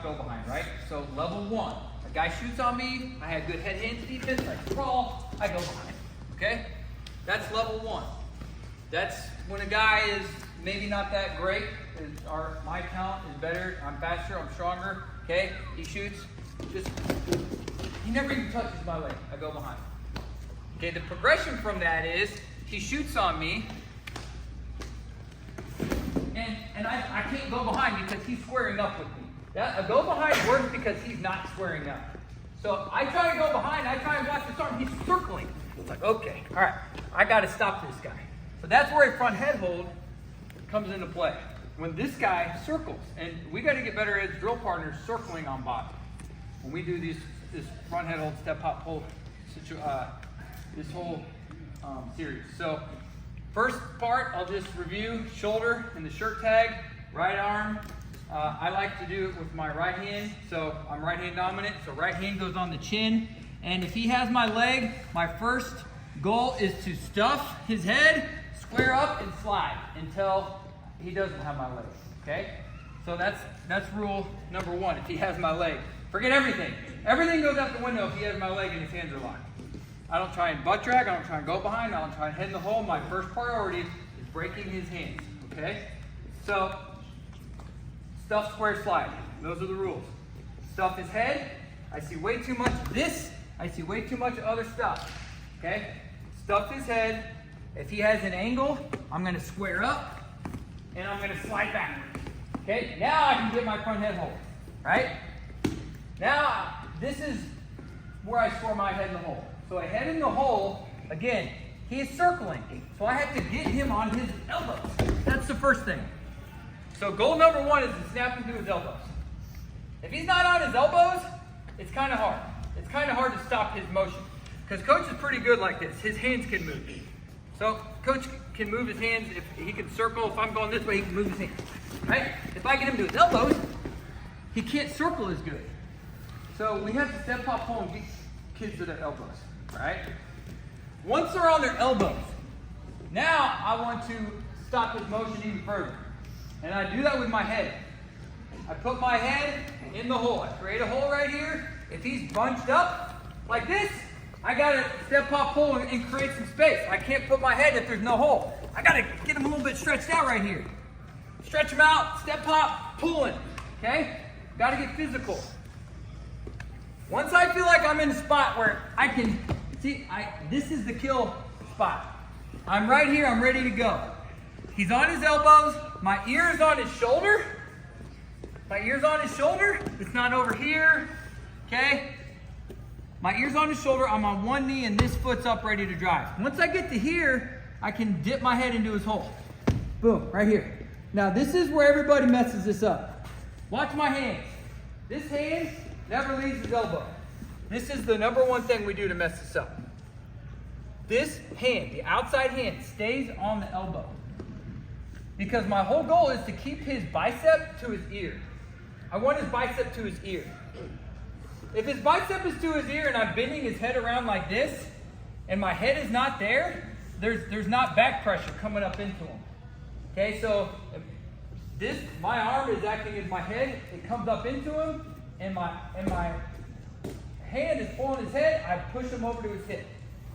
go behind, right? So level 1, a guy shoots on me, I have good head-hand defense, I crawl, I go behind, okay? That's level 1. That's when a guy is maybe not that great, my talent is better, I'm faster, I'm stronger, okay? He shoots, he never even touches my leg, I go behind. Okay, the progression from that is, he shoots on me, and I can't go behind because he's squaring up with me. A go behind works because he's not squaring up. So I try to go behind, I try and watch this arm, he's circling. It's like, okay, all right, I got to stop this guy. So that's where a front head hold comes into play. When this guy circles, and we got to get better as drill partners circling on bottom. When we do this front head hold, step hop hold, this whole series. So first part, I'll just review shoulder and the shirt tag, right arm. I like to do it with my right hand, so I'm right hand dominant, so right hand goes on the chin. And if he has my leg, my first goal is to stuff his head, square up, and slide until he doesn't have my leg, okay? So that's rule number 1, if he has my leg. Forget everything. Everything goes out the window if he has my leg and his hands are locked. I don't try and butt drag, I don't try and go behind, I don't try and head in the hole. My first priority is breaking his hands, okay? So, stuff, square, slide. Those are the rules. Stuff his head. I see way too much of this. I see way too much other stuff, okay? Stuff his head. If he has an angle, I'm gonna square up and I'm gonna slide backward, okay? Now I can get my front head hold, right? Now, this is where I score my head in the hole. So a head in the hole, again, he is circling. So I have to get him on his elbows. That's the first thing. So goal number 1 is to snap him to his elbows. If he's not on his elbows, it's kind of hard. It's kind of hard to stop his motion. Because coach is pretty good like this. His hands can move. So coach can move his hands. If he can circle, if I'm going this way, he can move his hands. Right? If I get him to his elbows, he can't circle as good. So we have to step hop hole and get kids to their elbows. Right? Once they're on their elbows, now I want to stop his motion even further. And I do that with my head. I put my head in the hole. I create a hole right here. If he's bunched up like this, I gotta step hop hole and create some space. I can't put my head if there's no hole. I gotta get him a little bit stretched out right here. Stretch him out, step hop, pulling, okay? Gotta get physical. Once I feel like I'm in a spot where I can, this is the kill spot. I'm right here, I'm ready to go. He's on his elbows, my ear is on his shoulder. My ear's on his shoulder, it's not over here, okay? My ear's on his shoulder, I'm on one knee and this foot's up ready to drive. Once I get to here, I can dip my head into his hole. Boom, right here. Now this is where everybody messes this up. Watch my hands. This hand never leaves his elbow. This is the number 1 thing we do to mess this up. This hand, the outside hand, stays on the elbow. Because my whole goal is to keep his bicep to his ear. I want his bicep to his ear. If his bicep is to his ear and I'm bending his head around like this, and my head is not there, there's not back pressure coming up into him. Okay, so my arm is acting as my head, it comes up into him, and my hand is pulling his head, I push him over to his hip.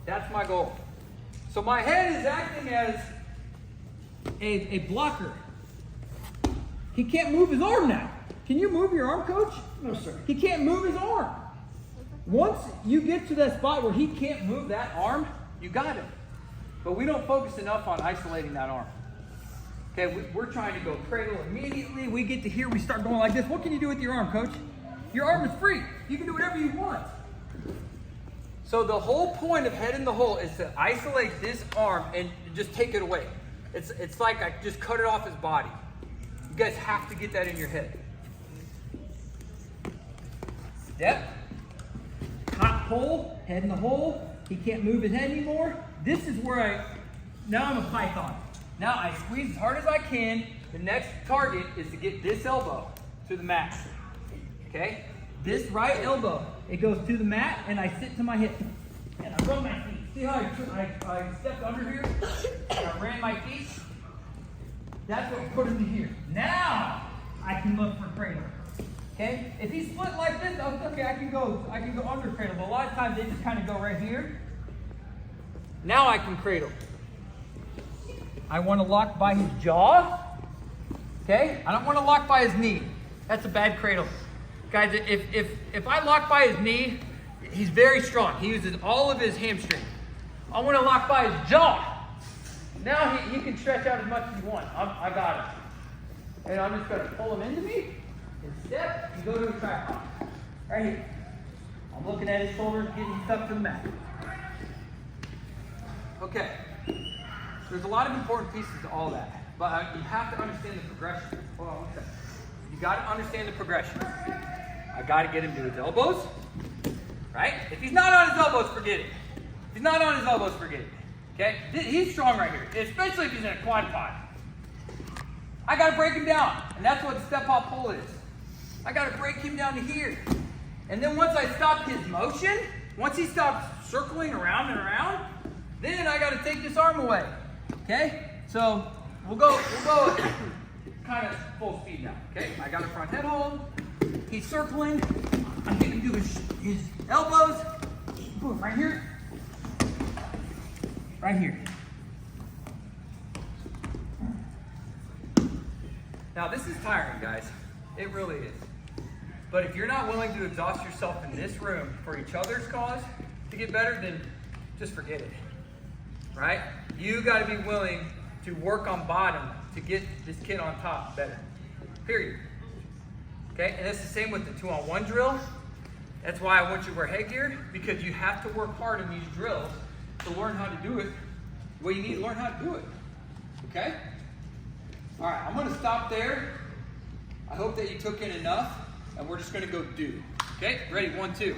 That's my goal. So my head is acting as a blocker. He can't move his arm now. Can you move your arm, coach? No, sir. He can't move his arm. Once you get to that spot where he can't move that arm, you got him. But we don't focus enough on isolating that arm. Okay, we're trying to go cradle immediately. We get to here, we start going like this. What can you do with your arm, coach? Your arm is free. You can do whatever you want. So the whole point of head in the hole is to isolate this arm and just take it away. It's like I just cut it off his body. You guys have to get that in your head. Step, hot hole, head in the hole. He can't move his head anymore. This is where now I'm a python. Now I squeeze as hard as I can. The next target is to get this elbow to the mat. Okay? This right elbow, it goes to the mat and I sit to my hip. And I run my feet. See how I stepped under here? I ran my feet. That's what put him to here. Now I can look for cradle. Okay? If he's split like this, okay, I can go under cradle, but a lot of times they just kind of go right here. Now I can cradle. I want to lock by his jaw. Okay? I don't want to lock by his knee. That's a bad cradle. Guys, if I lock by his knee, he's very strong. He uses all of his hamstring. I want to lock by his jaw. Now he can stretch out as much as he wants. I got him. And I'm just going to pull him into me and step and go to a tripod. Right here. I'm looking at his shoulders, getting stuck to the mat. Okay. There's a lot of important pieces to all that. But you have to understand the progression. Hold on one second. You got to understand the progression. I got to get him to his elbows. Right? If he's not on his elbows, forget it. If he's not on his elbows, forget it. Okay? He's strong right here, especially if he's in a quad pod. I got to break him down, and that's what the step hop pull is. I got to break him down to here. And then once I stop his motion, once he stops circling around and around, then I got to take this arm away. Okay? So we'll go kind of full speed now. Okay? I got a front head hold. He's circling. I'm getting him to his elbows. Boom, right here. Right here. Now this is tiring, guys. It really is. But if you're not willing to exhaust yourself in this room for each other's cause to get better, then just forget it. Right? You got to be willing to work on bottom to get this kid on top better. Period. Okay? And it's the same with the 2-on-1 drill. That's why I want you to wear headgear, because you have to work hard in these drills to learn how to do it. Well, you need to learn how to do it. Okay? All right, I'm going to stop there. I hope that you took in enough, and we're just going to go do. Okay? Ready? 1, 2.